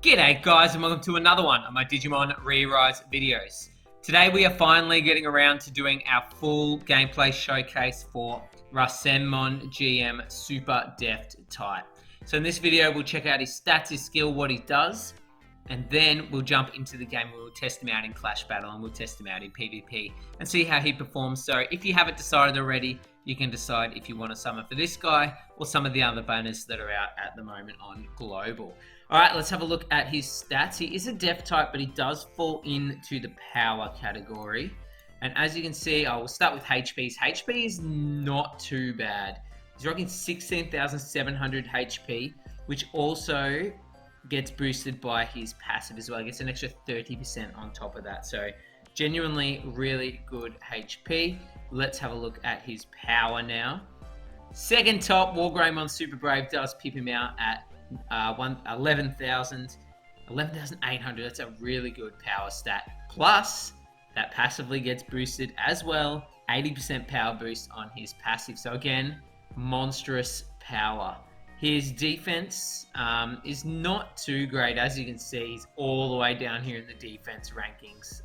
G'day guys and welcome to another one of my Digimon ReArise videos. Today we are finally getting around to doing our full gameplay showcase for Rasenmon GM SuperDeft type. So in this video we'll check out his stats, his skill, what he does, and then we'll jump into the game where we'll test him out in Clash Battle and we'll test him out in PvP and see how he performs. So if you haven't decided already, you can decide if you want to summon for this guy or some of the other banners that are out at the moment on Global. Alright, let's have a look at his stats. He is a Def type, but he does fall into the Power category. And as you can see, I will start with HP. His HP is not too bad. He's rocking 16,700 HP, which also gets boosted by his passive as well. He gets an extra 30% on top of that. So genuinely really good HP. Let's have a look at his power now. Second top, Rasenmon Super Brave does pip him out at 11,800. That's a really good power stat. Plus, that passively gets boosted as well. 80% power boost on his passive. So again, monstrous power. His defense is not too great. As you can see, he's all the way down here in the defense rankings.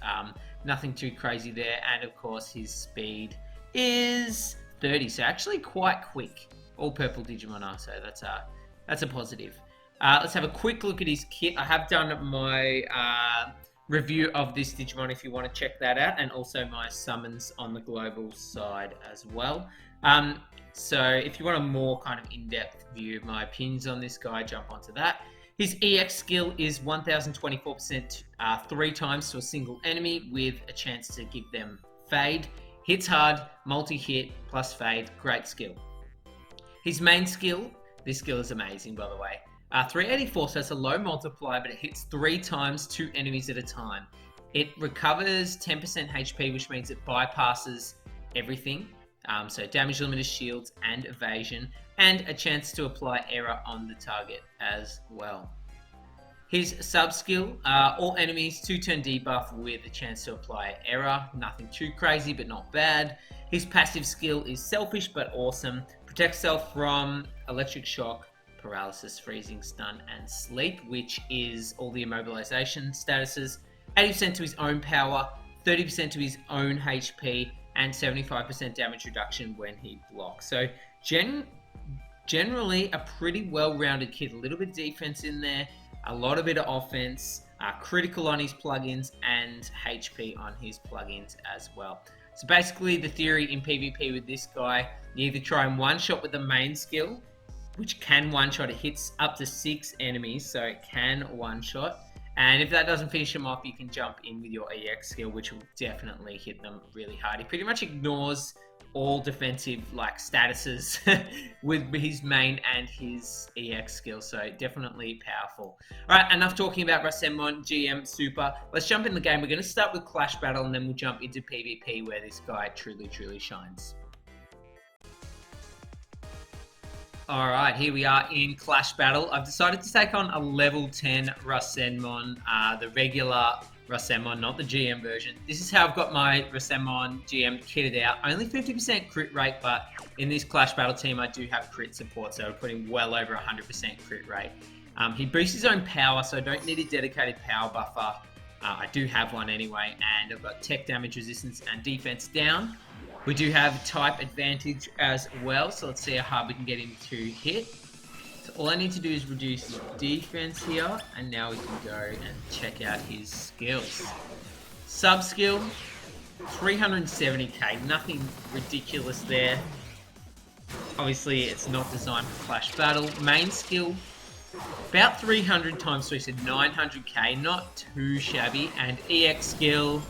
Nothing too crazy there. And of course, his speed is 30. So actually quite quick. All purple Digimon are, so that's a positive. Let's have a quick look at his kit. I have done my review of this Digimon if you want to check that out. And also my summons on the global side as well. So if you want a more kind of in-depth view of my opinions on this guy, jump onto that. His EX skill is 1024% 3 times to a single enemy with a chance to give them fade. Hits hard, multi-hit, plus fade, great skill. His main skill, this skill is amazing by the way, 384, so it's a low multiplier, but it hits 3 times 2 enemies at a time. It recovers 10% HP, which means it bypasses everything. So damage limiter, shields, and evasion, and a chance to apply error on the target as well. His sub skill, all enemies 2-turn debuff with a chance to apply error. Nothing too crazy, but not bad. His passive skill is selfish but awesome. Protects self from electric shock, paralysis, freezing, stun, and sleep, which is all the immobilization statuses. 80% to his own power, 30% to his own HP, and 75% damage reduction when he blocks. So generally a pretty well-rounded kit. A little bit of defense in there, a lot of bit of offense, critical on his plugins, and HP on his plugins as well. So basically the theory in PvP with this guy, you either try and one-shot with the main skill, which can one-shot. It hits up to 6 enemies, so it can one-shot. And if that doesn't finish him off, you can jump in with your EX skill, which will definitely hit them really hard. He pretty much ignores all defensive statuses with his main and his EX skill, so definitely powerful. Alright, enough talking about Rasenmon GM Super. Let's jump in the game. We're going to start with Clash Battle and then we'll jump into PvP where this guy truly shines. Alright, here we are in Clash Battle. I've decided to take on a level 10 Rasenmon, the regular Rasenmon, not the GM version. This is how I've got my Rasenmon GM kitted out. Only 50% crit rate, but in this Clash Battle team I do have crit support, so I'll put him well over 100% crit rate. He boosts his own power, so I don't need a dedicated power buffer. I do have one anyway, and I've got tech damage resistance and defense down. We do have type advantage as well, so let's see how hard we can get him to hit. So all I need to do is reduce defense here, and now we can go and check out his skills. Sub skill, 370k, nothing ridiculous there. Obviously it's not designed for Clash Battle. Main skill, about 300 times 3, so 900k, not too shabby. And EX skill,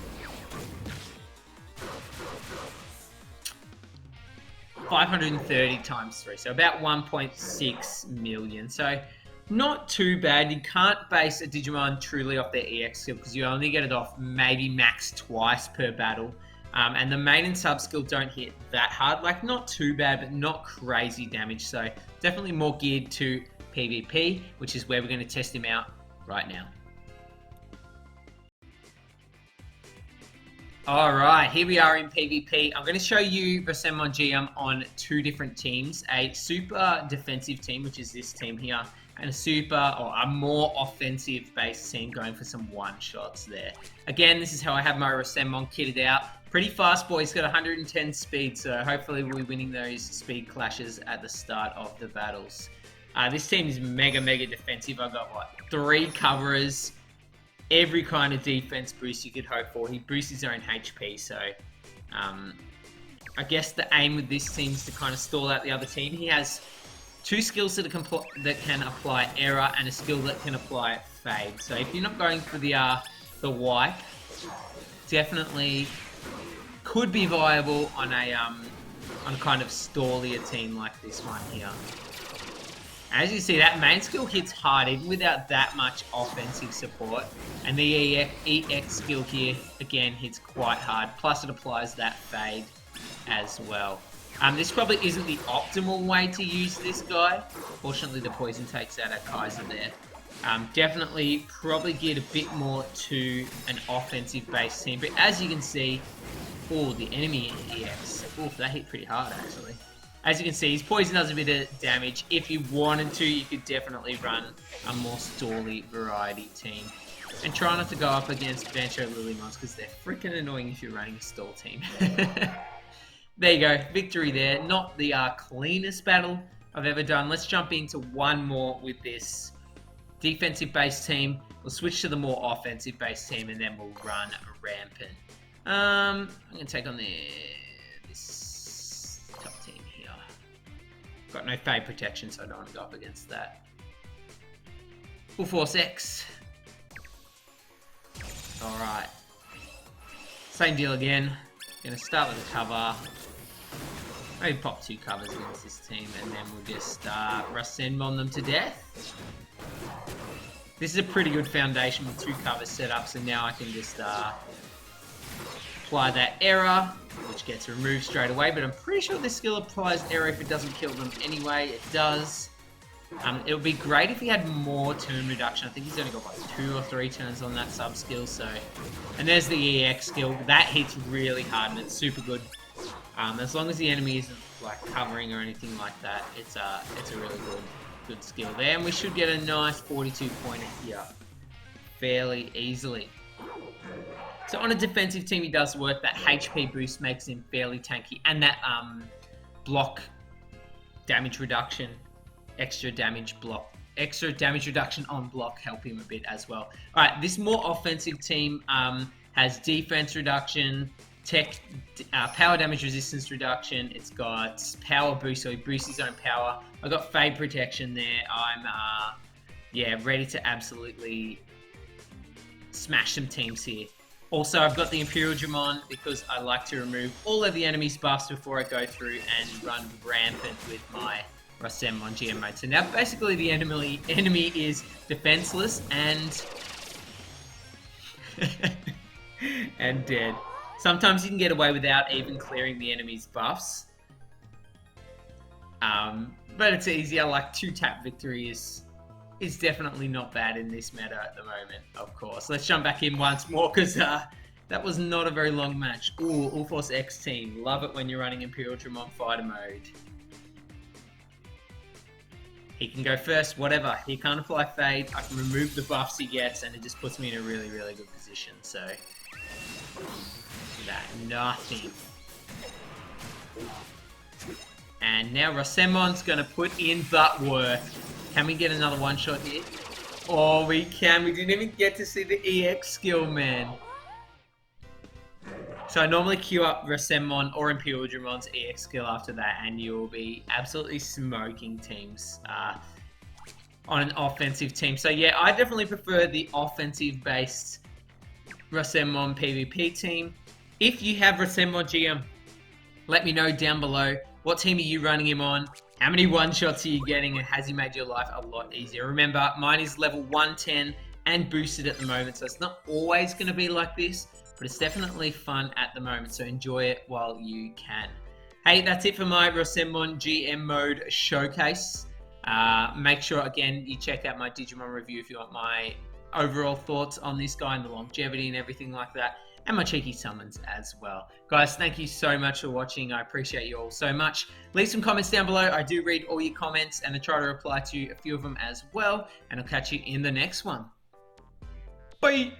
530 times 3, so about 1.6 million. So not too bad. You can't base a Digimon truly off their EX skill because you only get it off maybe max twice per battle. And the main and sub skill don't hit that hard. Not too bad, but not crazy damage. So definitely more geared to PvP, which is where we're going to test him out right now. Alright, here we are in PvP. I'm going to show you Rasenmon GM on 2 different teams. A super defensive team, which is this team here, and a super or a more offensive based team going for some one-shots there. Again, this is how I have my Rasenmon kitted out. Pretty fast boy, he's got 110 speed, so hopefully we'll be winning those speed clashes at the start of the battles. This team is mega defensive. I've got, what, 3 coverers, every kind of defense boost you could hope for. He boosts his own HP, so I guess the aim with this team is to kind of stall out the other team. He has 2 skills that can apply error and a skill that can apply fade. So if you're not going for the wipe, definitely could be viable on a kind of stallier team like this one here. As you see, that main skill hits hard even without that much offensive support, and the EX skill here again hits quite hard. Plus, it applies that fade as well. This probably isn't the optimal way to use this guy. Fortunately, the poison takes out our Kaiser there. Definitely probably geared a bit more to an offensive-based team. But as you can see, oh, the enemy EX. Oof, that hit pretty hard, actually. As you can see, his poison does a bit of damage. If you wanted to, you could definitely run a more stally variety team. And try not to go up against Bancho Lilymons, because they're freaking annoying if you're running a stall team. There you go, victory there. Not the cleanest battle I've ever done. Let's jump into one more with this defensive-based team. We'll switch to the more offensive-based team, and then we'll run rampant. I'm going to take on this top team here. Got no fade protection, so I don't want to go up against that. Full Force X. Alright. Same deal again. Going to start with a cover. Maybe pop 2 covers against this team, and then we'll just Rasenmon them to death. This is a pretty good foundation with 2 covers set up, so now I can just apply that error, which gets removed straight away, but I'm pretty sure this skill applies error if it doesn't kill them anyway. It does. It would be great if he had more turn reduction. I think he's only got like 2 or 3 turns on that sub skill, so... And there's the EX skill. That hits really hard, and it's super good. As long as the enemy isn't like covering or anything like that, it's a really good skill there. And we should get a nice 42 pointer here fairly easily. So on a defensive team, he does work. That HP boost makes him fairly tanky, and that block damage reduction, extra damage reduction on block help him a bit as well. All right, this more offensive team has defense reduction, power damage resistance reduction. It's got power boost, so he boosts his own power. I got fade protection there. I'm ready to absolutely smash some teams here. Also, I've got the Imperial Digimon because I like to remove all of the enemy's buffs before I go through and run rampant with my Rasenmon GM mode. So now basically the enemy is defenseless and and dead. Sometimes you can get away without even clearing the enemy's buffs. But it's easy. I like 2-tap victory is definitely not bad in this meta at the moment, of course. Let's jump back in once more because that was not a very long match. Ooh, All Force X team. Love it when you're running Imperial Digimon Fighter mode. He can go first, whatever. He can't apply fade. I can remove the buffs he gets, and it just puts me in a really good position. So, that nothing. And now Rasenmon's going to put in that work. Can we get another one-shot here? Oh, we can. We didn't even get to see the EX skill, man. So I normally queue up Rasenmon or Imperial Digimon's EX skill after that, and you'll be absolutely smoking teams on an offensive team. So yeah, I definitely prefer the offensive-based Rasenmon PvP team. If you have Rasenmon GM, let me know down below. What team are you running him on? How many one-shots are you getting, and has he made your life a lot easier? Remember, mine is level 110 and boosted at the moment, so it's not always going to be like this, but it's definitely fun at the moment, so enjoy it while you can. Hey, that's it for my Rasenmon GM mode showcase. Make sure, again, you check out my Digimon review if you want my overall thoughts on this guy and the longevity and everything like that. and my cheeky summons as well. Guys, thank you so much for watching. I appreciate you all so much. Leave some comments down below. I do read all your comments and I try to reply to a few of them as well. And I'll catch you in the next one. Bye!